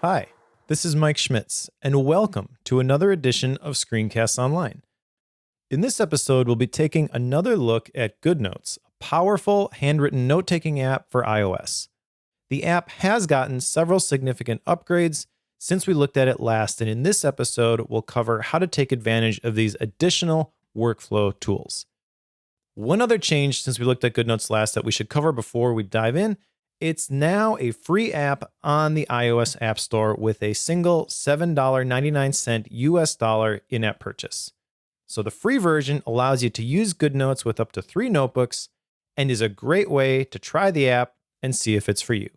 Hi, this is Mike Schmitz, and welcome to another edition of Screencasts Online. In this episode, we'll be taking another look at GoodNotes, a powerful handwritten note-taking app for iOS. The app has gotten several significant upgrades since we looked at it last, and in this episode, we'll cover how to take advantage of these additional workflow tools. One other change since we looked at GoodNotes last that we should cover before we dive in: it's now a free app on the iOS App Store with a single $7.99 US dollar in-app purchase. So the free version allows you to use GoodNotes with up to 3 notebooks and is a great way to try the app and see if it's for you.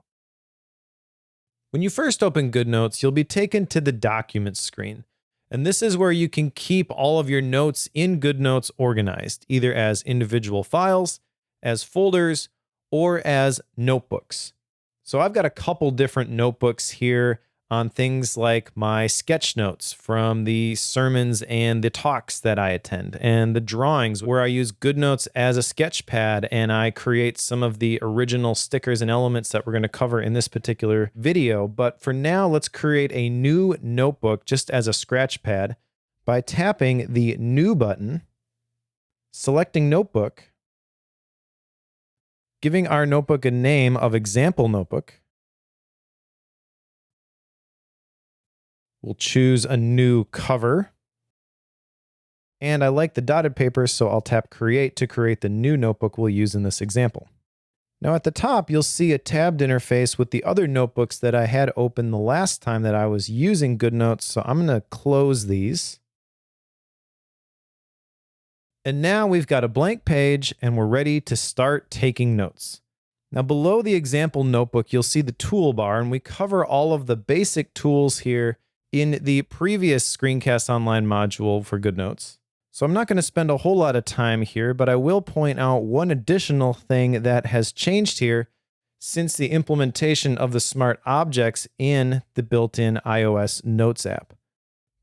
When you first open GoodNotes, you'll be taken to the Documents screen. And this is where you can keep all of your notes in GoodNotes organized, either as individual files, as folders, or as notebooks. So I've got a couple different notebooks here on things like my sketch notes from the sermons and the talks that I attend, and the drawings where I use GoodNotes as a sketch pad and I create some of the original stickers and elements that we're going to cover in this particular video. But for now, let's create a new notebook just as a scratch pad by tapping the New button, selecting Notebook, giving our notebook a name of Example Notebook. We'll choose a new cover. And I like the dotted paper, so I'll tap Create to create the new notebook we'll use in this example. Now at the top, you'll see a tabbed interface with the other notebooks that I had open the last time that I was using GoodNotes, so I'm going to close these. And now we've got a blank page and we're ready to start taking notes. Now below the example notebook, you'll see the toolbar, and we cover all of the basic tools here in the previous Screencast Online module for GoodNotes. So I'm not going to spend a whole lot of time here, but I will point out one additional thing that has changed here since the implementation of the smart objects in the built-in iOS Notes app.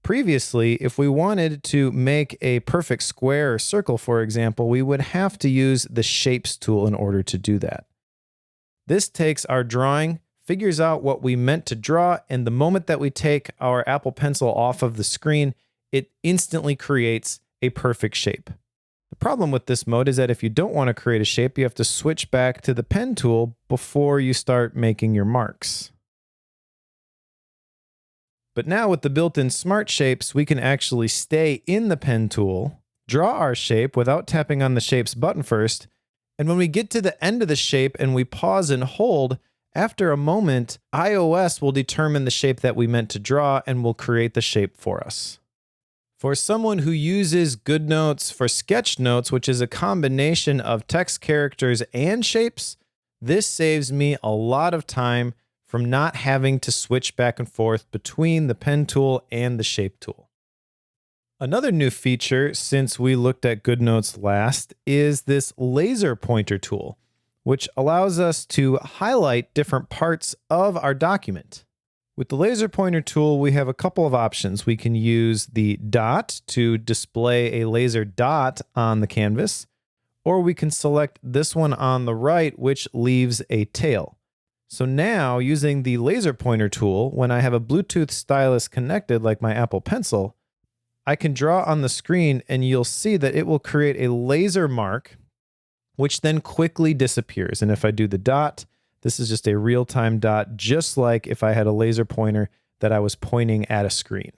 Previously, if we wanted to make a perfect square or circle, for example, we would have to use the Shapes tool in order to do that. This takes our drawing, figures out what we meant to draw, and the moment that we take our Apple Pencil off of the screen, it instantly creates a perfect shape. The problem with this mode is that if you don't want to create a shape, you have to switch back to the pen tool before you start making your marks. But now with the built-in Smart Shapes, we can actually stay in the pen tool, draw our shape without tapping on the Shapes button first, and when we get to the end of the shape and we pause and hold, after a moment, iOS will determine the shape that we meant to draw and will create the shape for us. For someone who uses GoodNotes for sketch notes, which is a combination of text characters and shapes, this saves me a lot of time from not having to switch back and forth between the pen tool and the shape tool. Another new feature since we looked at GoodNotes last is this laser pointer tool, which allows us to highlight different parts of our document. With the laser pointer tool, we have a couple of options. We can use the dot to display a laser dot on the canvas, or we can select this one on the right, which leaves a tail. So now, using the laser pointer tool, when I have a Bluetooth stylus connected like my Apple Pencil, I can draw on the screen and you'll see that it will create a laser mark, which then quickly disappears. And if I do the dot, this is just a real-time dot, just like if I had a laser pointer that I was pointing at a screen.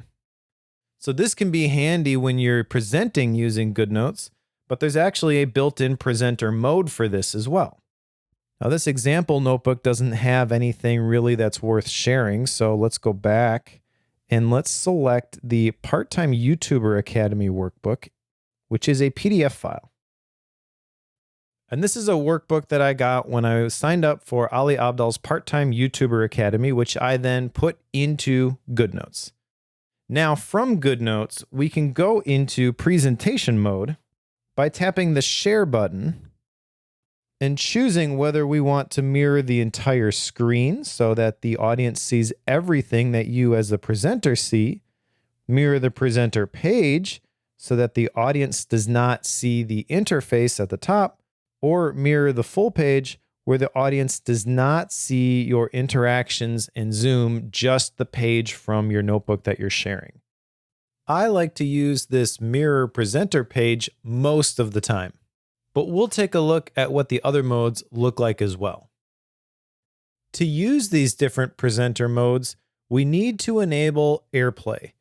So this can be handy when you're presenting using GoodNotes, but there's actually a built-in presenter mode for this as well. Now this example notebook doesn't have anything really that's worth sharing, so let's go back and let's select the Part-Time YouTuber Academy workbook, which is a PDF file. And this is a workbook that I got when I signed up for Ali Abdaal's Part-Time YouTuber Academy, which I then put into GoodNotes. Now from GoodNotes, we can go into presentation mode by tapping the Share button and choosing whether we want to mirror the entire screen so that the audience sees everything that you as the presenter see, mirror the presenter page so that the audience does not see the interface at the top, or mirror the full page where the audience does not see your interactions in Zoom, just the page from your notebook that you're sharing. I like to use this mirror presenter page most of the time, but we'll take a look at what the other modes look like as well. To use these different presenter modes, we need to enable AirPlay.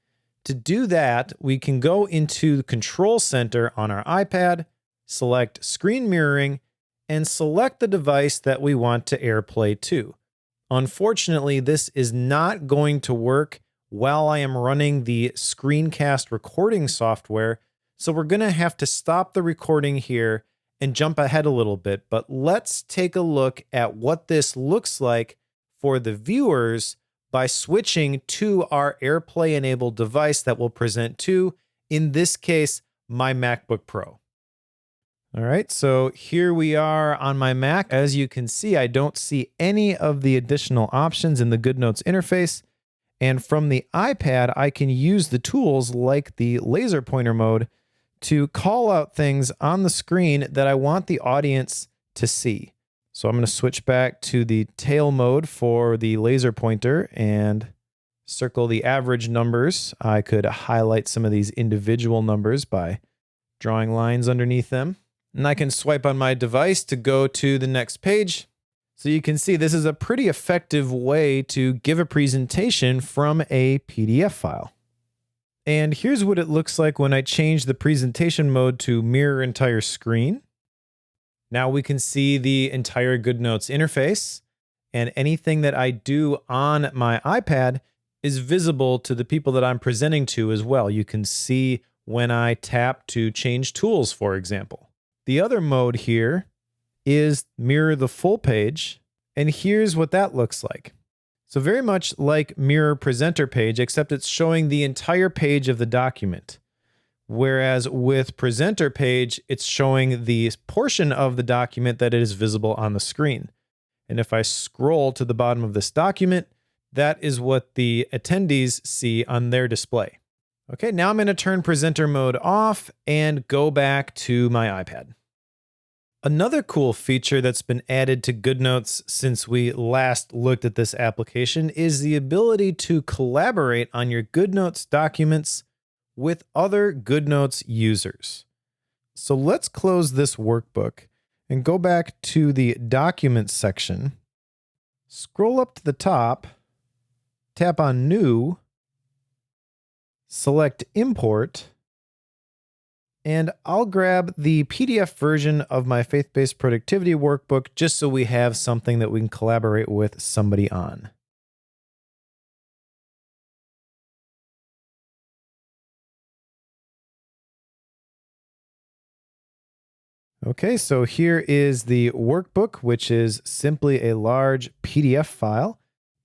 To do that, we can go into the Control Center on our iPad, select Screen Mirroring, and select the device that we want to AirPlay to. Unfortunately, this is not going to work while I am running the screencast recording software, so we're going to have to stop the recording here and jump ahead a little bit. But let's take a look at what this looks like for the viewers by switching to our AirPlay-enabled device that we'll present to, in this case, my MacBook Pro. All right, so here we are on my Mac. As you can see, I don't see any of the additional options in the GoodNotes interface. And from the iPad, I can use the tools like the laser pointer mode to call out things on the screen that I want the audience to see. So I'm going to switch back to the tail mode for the laser pointer and circle the average numbers. I could highlight some of these individual numbers by drawing lines underneath them. And I can swipe on my device to go to the next page. So you can see this is a pretty effective way to give a presentation from a PDF file. And here's what it looks like when I change the presentation mode to mirror entire screen. Now we can see the entire GoodNotes interface, and anything that I do on my iPad is visible to the people that I'm presenting to as well. You can see when I tap to change tools, for example. The other mode here is mirror the full page, and here's what that looks like. So very much like mirror presenter page, except it's showing the entire page of the document. Whereas with presenter page, it's showing the portion of the document that is visible on the screen. And if I scroll to the bottom of this document, that is what the attendees see on their display. Okay, now I'm going to turn presenter mode off and go back to my iPad. Another cool feature that's been added to GoodNotes since we last looked at this application is the ability to collaborate on your GoodNotes documents with other GoodNotes users. So let's close this workbook and go back to the Documents section. Scroll up to the top, tap on New, select Import, and I'll grab the PDF version of my faith-based productivity workbook just so we have something that we can collaborate with somebody on. Okay, so here is the workbook, which is simply a large PDF file.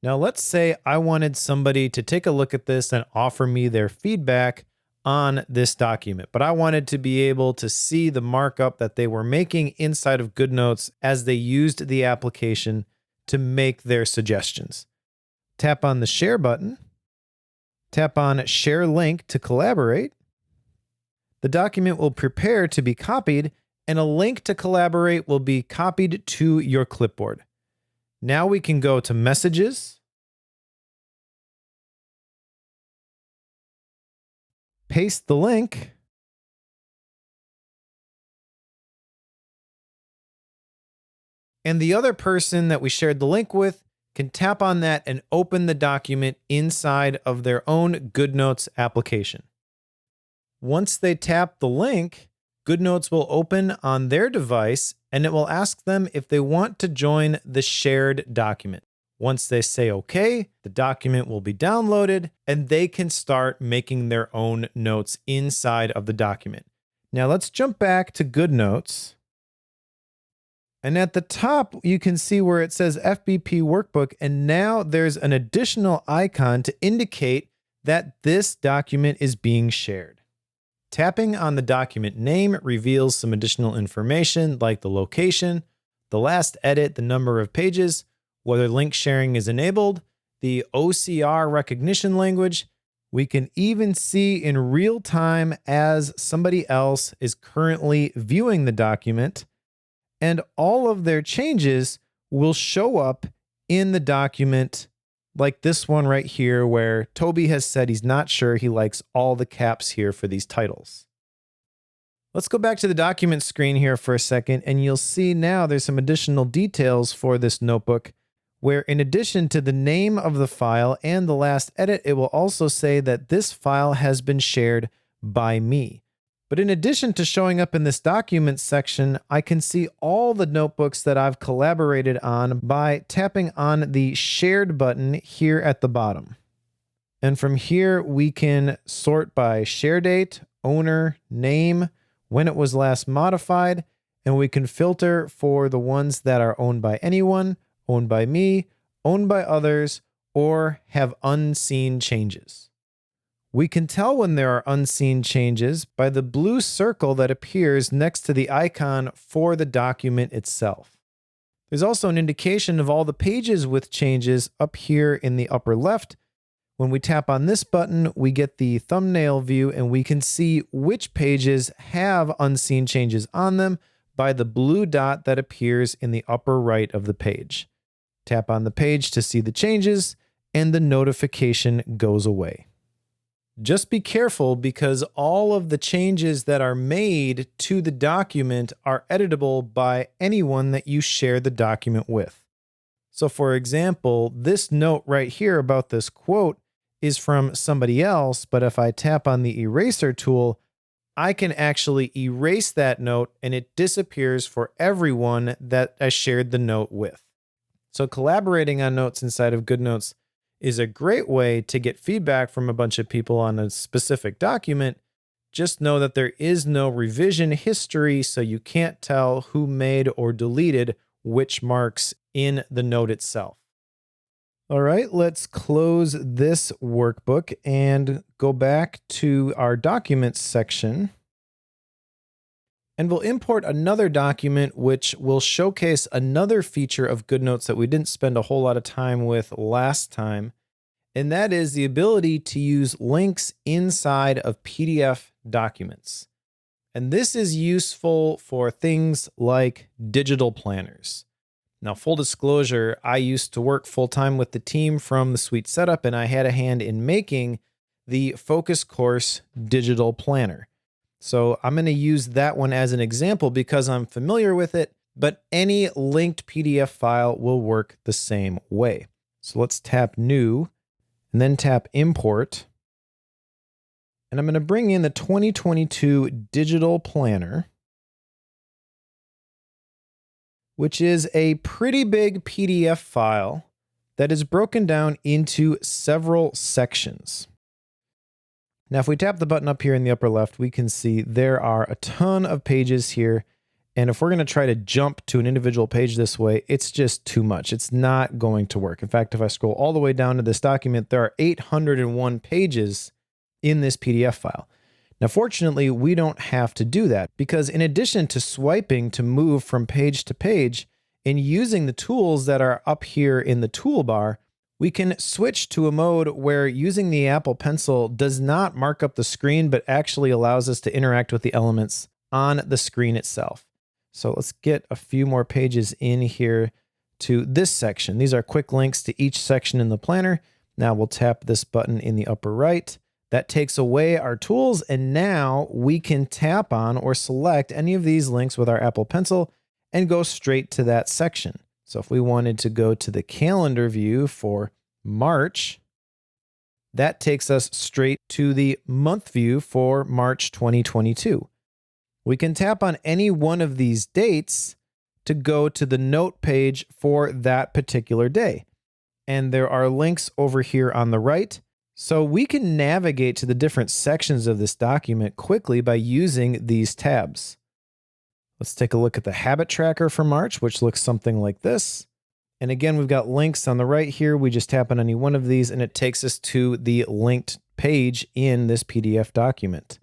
Now let's say I wanted somebody to take a look at this and offer me their feedback on this document, but I wanted to be able to see the markup that they were making inside of GoodNotes as they used the application to make their suggestions. Tap on the Share button, tap on Share Link to collaborate. The document will prepare to be copied, and a link to collaborate will be copied to your clipboard. Now we can go to Messages, paste the link, and the other person that we shared the link with can tap on that and open the document inside of their own GoodNotes application. Once they tap the link, GoodNotes will open on their device, and it will ask them if they want to join the shared document. Once they say OK, the document will be downloaded, and they can start making their own notes inside of the document. Now let's jump back to GoodNotes. And at the top, you can see where it says FBP Workbook, and now there's an additional icon to indicate that this document is being shared. Tapping on the document name reveals some additional information like the location, the last edit, the number of pages, whether link sharing is enabled, the OCR recognition language. We can even see in real time as somebody else is currently viewing the document, and all of their changes will show up in the document like this one right here, where Toby has said he's not sure he likes all the caps here for these titles. Let's go back to the document screen here for a second, and you'll see now there's some additional details for this notebook, where in addition to the name of the file and the last edit, it will also say that this file has been shared by me. But in addition to showing up in this document section, I can see all the notebooks that I've collaborated on by tapping on the shared button here at the bottom. And from here, we can sort by share date, owner, name, when it was last modified, and we can filter for the ones that are owned by anyone, owned by me, owned by others, or have unseen changes. We can tell when there are unseen changes by the blue circle that appears next to the icon for the document itself. There's also an indication of all the pages with changes up here in the upper left. When we tap on this button, we get the thumbnail view and we can see which pages have unseen changes on them by the blue dot that appears in the upper right of the page. Tap on the page to see the changes and the notification goes away. Just be careful because all of the changes that are made to the document are editable by anyone that you share the document with. So for example, this note right here about this quote is from somebody else, but if I tap on the eraser tool, I can actually erase that note and it disappears for everyone that I shared the note with. So collaborating on notes inside of GoodNotes is a great way to get feedback from a bunch of people on a specific document. Just know that there is no revision history, so you can't tell who made or deleted which marks in the note itself. All right, let's close this workbook and go back to our documents section. And we'll import another document which will showcase another feature of GoodNotes that we didn't spend a whole lot of time with last time. And that is the ability to use links inside of PDF documents. And this is useful for things like digital planners. Now, full disclosure, I used to work full-time with the team from the Suite Setup, and I had a hand in making the Focus Course digital planner. So I'm going to use that one as an example because I'm familiar with it, but any linked PDF file will work the same way. So let's tap New and then tap Import. And I'm going to bring in the 2022 Digital Planner, which is a pretty big PDF file that is broken down into several sections. Now, if we tap the button up here in the upper left, we can see there are a ton of pages here. And if we're going to try to jump to an individual page this way, it's just too much. It's not going to work. In fact, if I scroll all the way down to this document, there are 801 pages in this PDF file. Now, fortunately, we don't have to do that because in addition to swiping to move from page to page and using the tools that are up here in the toolbar, we can switch to a mode where using the Apple Pencil does not mark up the screen, but actually allows us to interact with the elements on the screen itself. So let's get a few more pages in here to this section. These are quick links to each section in the planner. Now we'll tap this button in the upper right. That takes away our tools, and now we can tap on or select any of these links with our Apple Pencil and go straight to that section. So if we wanted to go to the calendar view for March, that takes us straight to the month view for March 2022. We can tap on any one of these dates to go to the note page for that particular day. And there are links over here on the right. So we can navigate to the different sections of this document quickly by using these tabs. Let's take a look at the habit tracker for March, which looks something like this. And again, we've got links on the right here. We just tap on any one of these and it takes us to the linked page in this PDF document.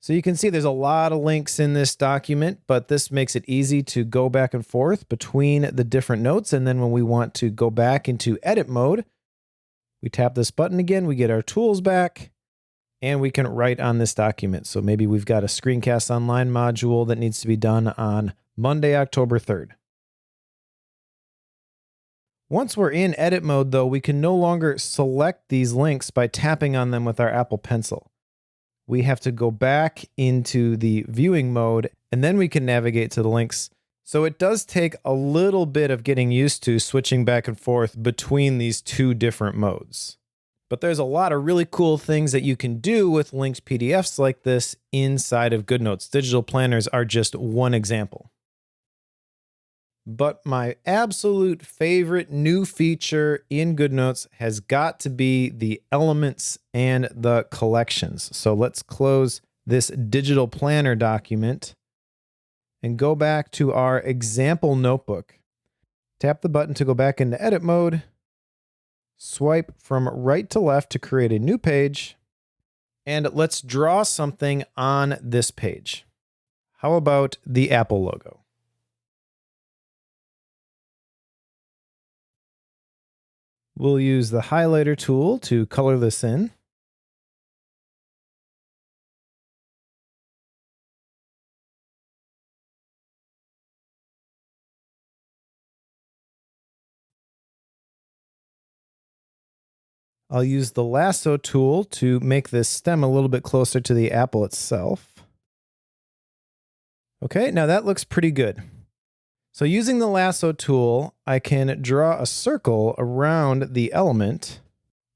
So you can see there's a lot of links in this document, but this makes it easy to go back and forth between the different notes. And then when we want to go back into edit mode, we tap this button again, we get our tools back, and we can write on this document. So maybe we've got a Screencast Online module that needs to be done on Monday, October 3rd. Once we're in edit mode though, we can no longer select these links by tapping on them with our Apple Pencil. We have to go back into the viewing mode and then we can navigate to the links. So it does take a little bit of getting used to switching back and forth between these two different modes. But there's a lot of really cool things that you can do with linked PDFs like this inside of GoodNotes. Digital planners are just one example. But my absolute favorite new feature in GoodNotes has got to be the elements and the collections. So let's close this digital planner document and go back to our example notebook. Tap the button to go back into edit mode. Swipe from right to left to create a new page. And let's draw something on this page. How about the Apple logo? We'll use the highlighter tool to color this in. I'll use the lasso tool to make this stem a little bit closer to the apple itself. Okay, now that looks pretty good. So using the lasso tool, I can draw a circle around the element,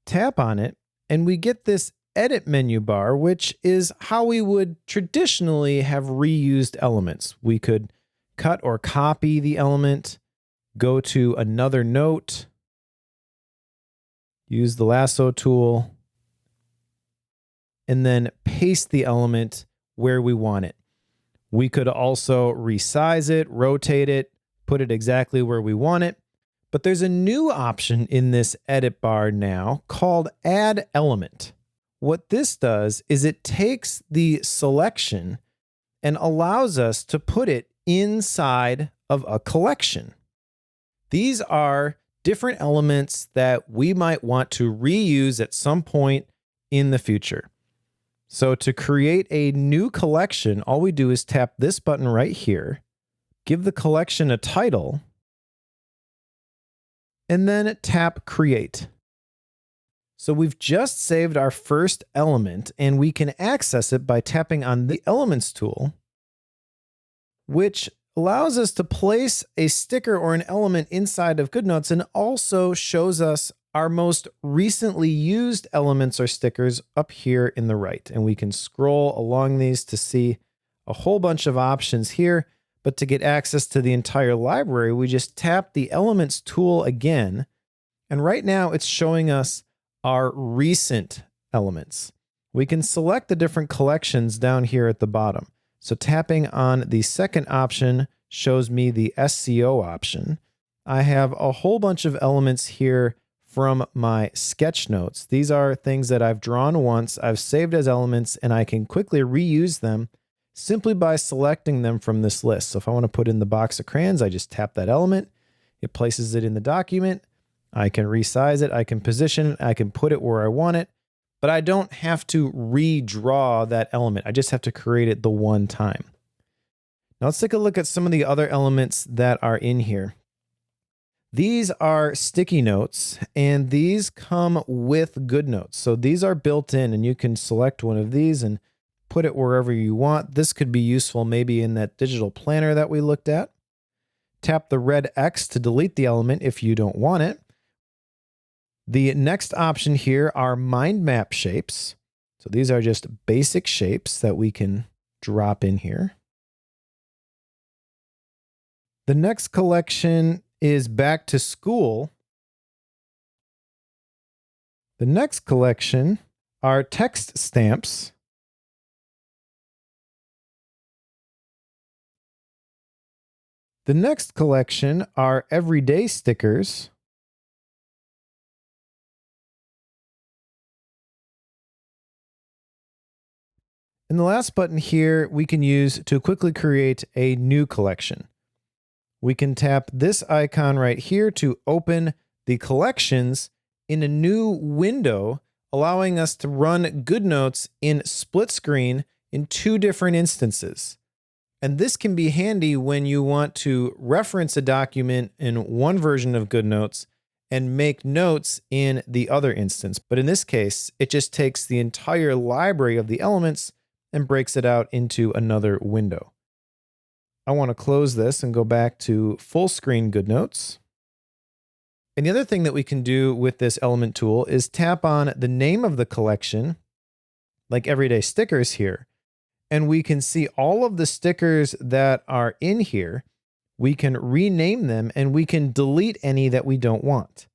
tap on it, and we get this edit menu bar, which is how we would traditionally have reused elements. We could cut or copy the element, go to another note, use the lasso tool, and then paste the element where we want it. We could also resize it, rotate it, put it exactly where we want it. But there's a new option in this edit bar now called Add Element. What this does is it takes the selection and allows us to put it inside of a collection. These are different elements that we might want to reuse at some point in the future. So to create a new collection, all we do is tap this button right here, give the collection a title, and then tap Create. So we've just saved our first element, and we can access it by tapping on the Elements tool, which allows us to place a sticker or an element inside of GoodNotes and also shows us our most recently used elements or stickers up here in the right. And we can scroll along these to see a whole bunch of options here. But to get access to the entire library, we just tap the Elements tool again. And right now it's showing us our recent elements. We can select the different collections down here at the bottom. So tapping on the second option shows me the SCO option. I have a whole bunch of elements here from my sketch notes. These are things that I've drawn once, I've saved as elements, and I can quickly reuse them simply by selecting them from this list. So if I want to put in the box of crayons, I just tap that element. It places it in the document. I can resize it. I can position it. I can put it where I want it. But I don't have to redraw that element. I just have to create it the one time. Now let's take a look at some of the other elements that are in here. These are sticky notes, and these come with GoodNotes. So these are built in, and you can select one of these and put it wherever you want. This could be useful maybe in that digital planner that we looked at. Tap the red X to delete the element if you don't want it. The next option here are mind map shapes. So these are just basic shapes that we can drop in here. The next collection is back to school. The next collection are text stamps. The next collection are everyday stickers. And the last button here we can use to quickly create a new collection. We can tap this icon right here to open the collections in a new window, allowing us to run GoodNotes in split screen in two different instances. And this can be handy when you want to reference a document in one version of GoodNotes and make notes in the other instance. But in this case, it just takes the entire library of the elements and breaks it out into another window. I want to close this and go back to full screen GoodNotes. And the other thing that we can do with this element tool is tap on the name of the collection, like everyday stickers here, and we can see all of the stickers that are in here. We can rename them and we can delete any that we don't want.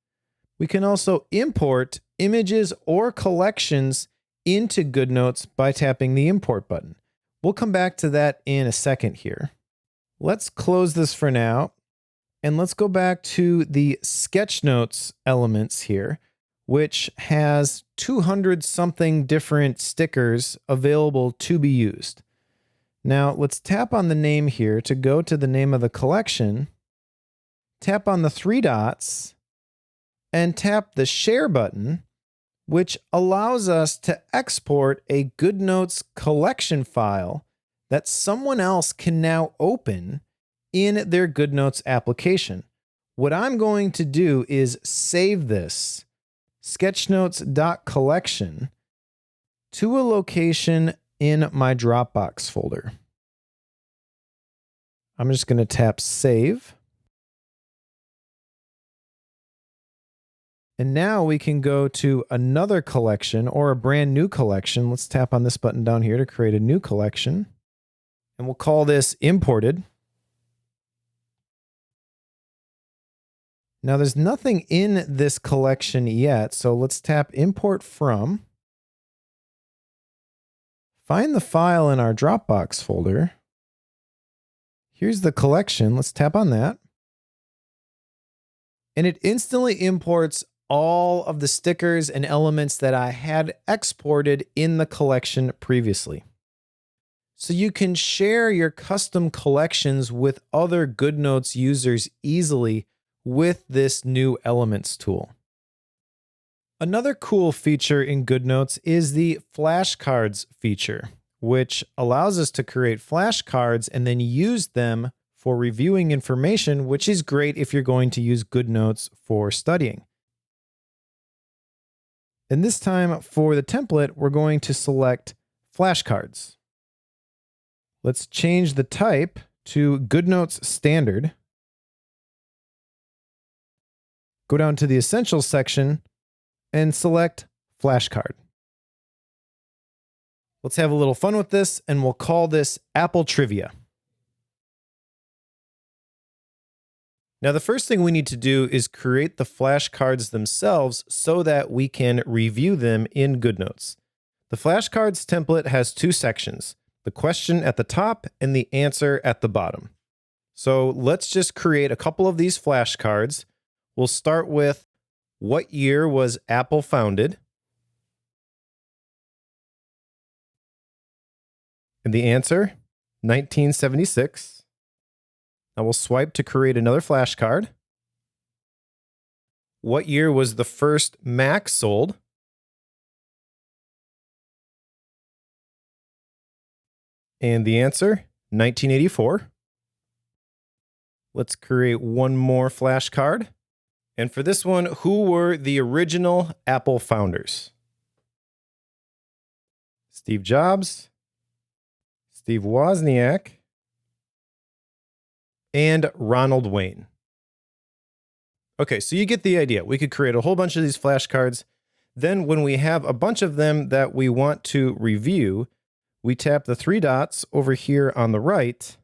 We can also import images or collections into GoodNotes by tapping the import button. We'll come back to that in a second here. Let's close this for now. And let's go back to the SketchNotes elements here, which has 200 something different stickers available to be used. Now let's tap on the name here to go to the name of the collection, tap on the three dots, and tap the share button, which allows us to export a GoodNotes collection file that someone else can now open in their GoodNotes application. What I'm going to do is save this sketchnotes.collection to a location in my Dropbox folder. I'm just going to tap save. And now we can go to another collection or a brand new collection. Let's tap on this button down here to create a new collection. And we'll call this imported. Now there's nothing in this collection yet, so let's tap import from. Find the file in our Dropbox folder. Here's the collection. Let's tap on that. And it instantly imports all of the stickers and elements that I had exported in the collection previously. So you can share your custom collections with other GoodNotes users easily with this new Elements tool. Another cool feature in GoodNotes is the flashcards feature, which allows us to create flashcards and then use them for reviewing information, which is great if you're going to use GoodNotes for studying. And this time for the template, we're going to select flashcards. Let's change the type to GoodNotes Standard. Go down to the Essentials section and select Flashcard. Let's have a little fun with this, and we'll call this Apple Trivia. Now, the first thing we need to do is create the flashcards themselves so that we can review them in GoodNotes. The flashcards template has two sections, the question at the top and the answer at the bottom. So let's just create a couple of these flashcards. We'll start with, what year was Apple founded? And the answer, 1976. Now we'll swipe to create another flashcard. What year was the first Mac sold? And the answer, 1984. Let's create one more flashcard. And for this one, who were the original Apple founders? Steve Jobs, Steve Wozniak, and Ronald Wayne. Okay, so you get the idea. We could create a whole bunch of these flashcards. Then when we have a bunch of them that we want to review, we tap the three dots over here on the right,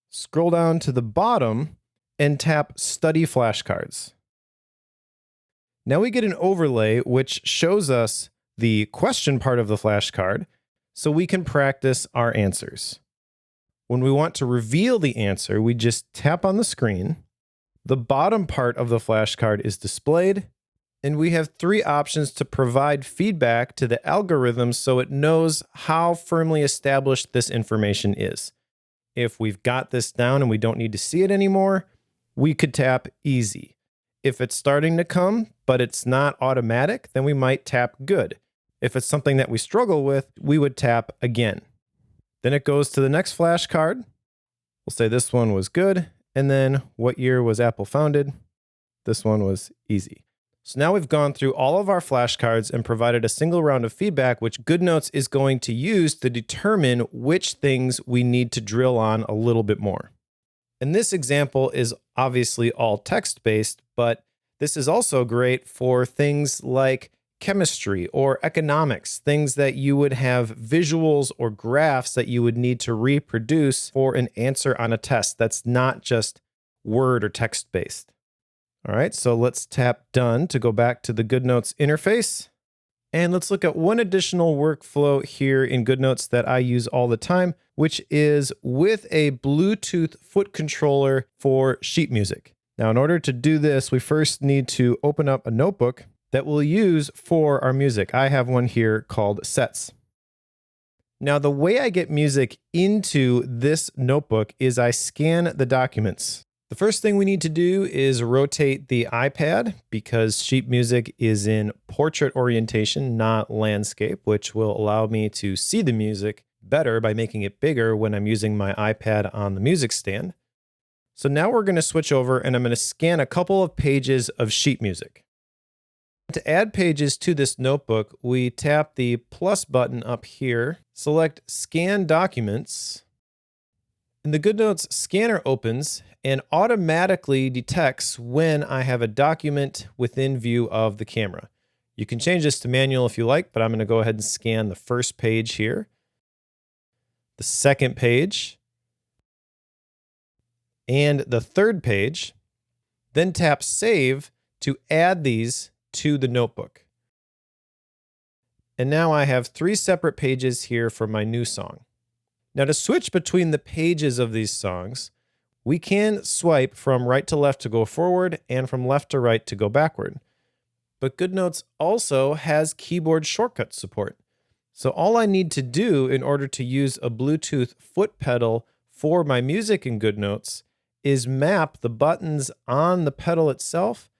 scroll down to the bottom, and tap Study Flashcards. Now we get an overlay which shows us the question part of the flashcard so we can practice our answers. When we want to reveal the answer, we just tap on the screen. The bottom part of the flashcard is displayed, and we have three options to provide feedback to the algorithm so it knows how firmly established this information is. If we've got this down and we don't need to see it anymore, we could tap Easy. If it's starting to come, but it's not automatic, then we might tap Good. If it's something that we struggle with, we would tap Again. Then it goes to the next flashcard. We'll say this one was good. And then what year was Apple founded? This one was easy. So now we've gone through all of our flashcards and provided a single round of feedback, which GoodNotes is going to use to determine which things we need to drill on a little bit more. And this example is obviously all text-based, but this is also great for things like chemistry or economics, things that you would have visuals or graphs that you would need to reproduce for an answer on a test that's not just word or text-based. All right, so let's tap Done to go back to the GoodNotes interface. And let's look at one additional workflow here in GoodNotes that I use all the time, which is with a Bluetooth foot controller for sheet music. Now, in order to do this, we first need to open up a notebook that we'll use for our music. I have one here called Sets. Now, the way I get music into this notebook is I scan the documents. The first thing we need to do is rotate the iPad because sheet music is in portrait orientation, not landscape, which will allow me to see the music better by making it bigger when I'm using my iPad on the music stand. So now we're going to switch over and I'm going to scan a couple of pages of sheet music. To add pages to this notebook, we tap the plus button up here, select Scan Documents, and the GoodNotes scanner opens and automatically detects when I have a document within view of the camera. You can change this to manual if you like, but I'm going to go ahead and scan the first page here, the second page, and the third page, then tap Save to add these to the notebook. And now I have 3 separate pages here for my new song. Now to switch between the pages of these songs, we can swipe from right to left to go forward and from left to right to go backward. But GoodNotes also has keyboard shortcut support. So all I need to do in order to use a Bluetooth foot pedal for my music in GoodNotes is map the buttons on the pedal itself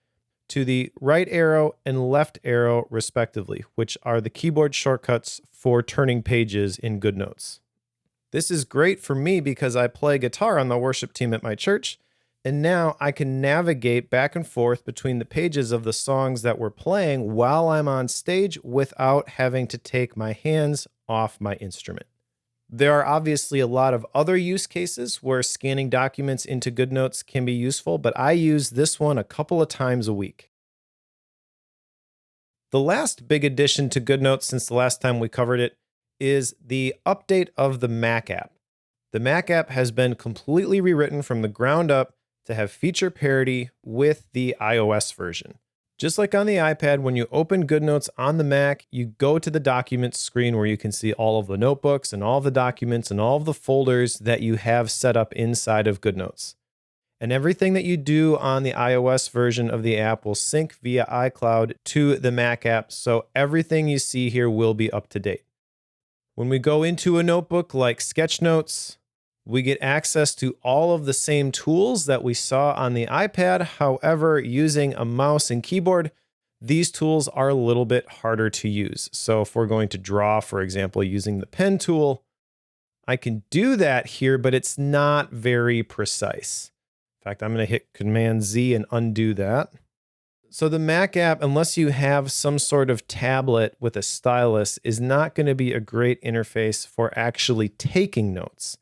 to the right arrow and left arrow respectively, which are the keyboard shortcuts for turning pages in GoodNotes. This is great for me because I play guitar on the worship team at my church, and now I can navigate back and forth between the pages of the songs that we're playing while I'm on stage without having to take my hands off my instrument. There are obviously a lot of other use cases where scanning documents into GoodNotes can be useful, but I use this one a couple of times a week. The last big addition to GoodNotes since the last time we covered it is the update of the Mac app. The Mac app has been completely rewritten from the ground up to have feature parity with the iOS version. Just like on the iPad, when you open GoodNotes on the Mac, you go to the Documents screen where you can see all of the notebooks and all of the documents and all of the folders that you have set up inside of GoodNotes. And everything that you do on the iOS version of the app will sync via iCloud to the Mac app, so everything you see here will be up to date. When we go into a notebook like SketchNotes, we get access to all of the same tools that we saw on the iPad. However, using a mouse and keyboard, these tools are a little bit harder to use. So if we're going to draw, for example, using the pen tool, I can do that here, but it's not very precise. In fact, I'm going to hit Command Z and undo that. So the Mac app, unless you have some sort of tablet with a stylus, is not going to be a great interface for actually taking notes,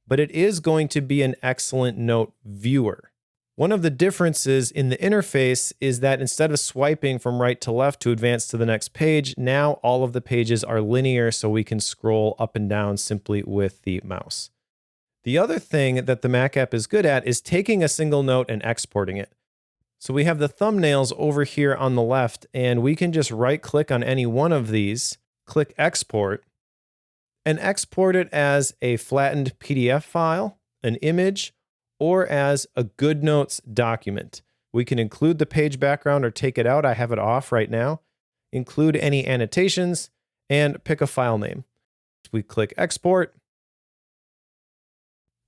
but it is going to be an excellent note viewer. One of the differences in the interface is that instead of swiping from right to left to advance to the next page, now all of the pages are linear, so we can scroll up and down simply with the mouse. The other thing that the Mac app is good at is taking a single note and exporting it. So we have the thumbnails over here on the left, and we can just right-click on any one of these, click Export, and export it as a flattened PDF file, an image, or as a GoodNotes document. We can include the page background or take it out. I have it off right now. Include any annotations, and pick a file name. We click Export,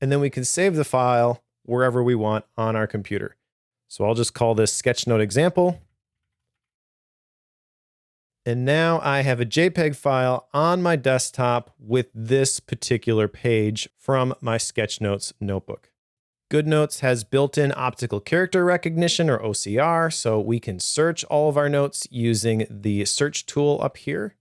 and then we can save the file wherever we want on our computer. So I'll just call this SketchNote example. And now I have a JPEG file on my desktop with this particular page from my SketchNotes notebook. GoodNotes has built-in optical character recognition, or OCR, so we can search all of our notes using the search tool up here.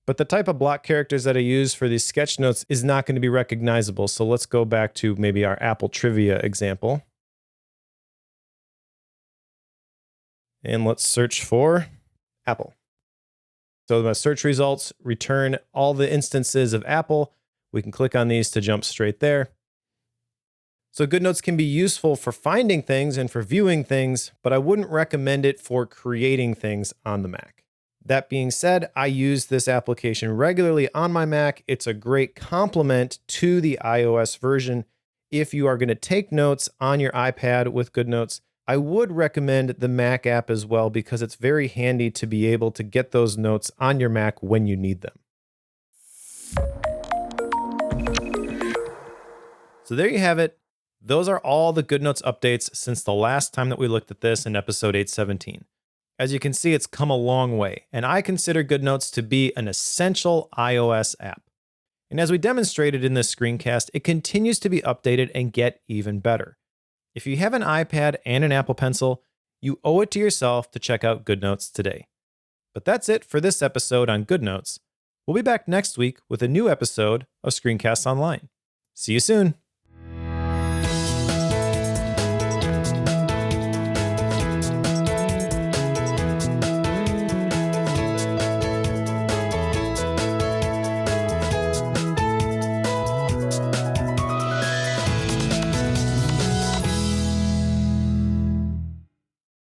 But the type of block characters that I use for these sketch notes is not going to be recognizable, so let's go back to maybe our Apple trivia example. And let's search for Apple. So the search results return all the instances of Apple. We can click on these to jump straight there. So GoodNotes can be useful for finding things and for viewing things, but I wouldn't recommend it for creating things on the Mac. That being said, I use this application regularly on my Mac. It's a great complement to the iOS version. If you are going to take notes on your iPad with GoodNotes, I would recommend the Mac app as well because it's very handy to be able to get those notes on your Mac when you need them. So there you have it. Those are all the GoodNotes updates since the last time that we looked at this in episode 817. As you can see, it's come a long way, and I consider GoodNotes to be an essential iOS app. And as we demonstrated in this screencast, it continues to be updated and get even better. If you have an iPad and an Apple Pencil, you owe it to yourself to check out GoodNotes today. But that's it for this episode on GoodNotes. We'll be back next week with a new episode of Screencasts Online. See you soon.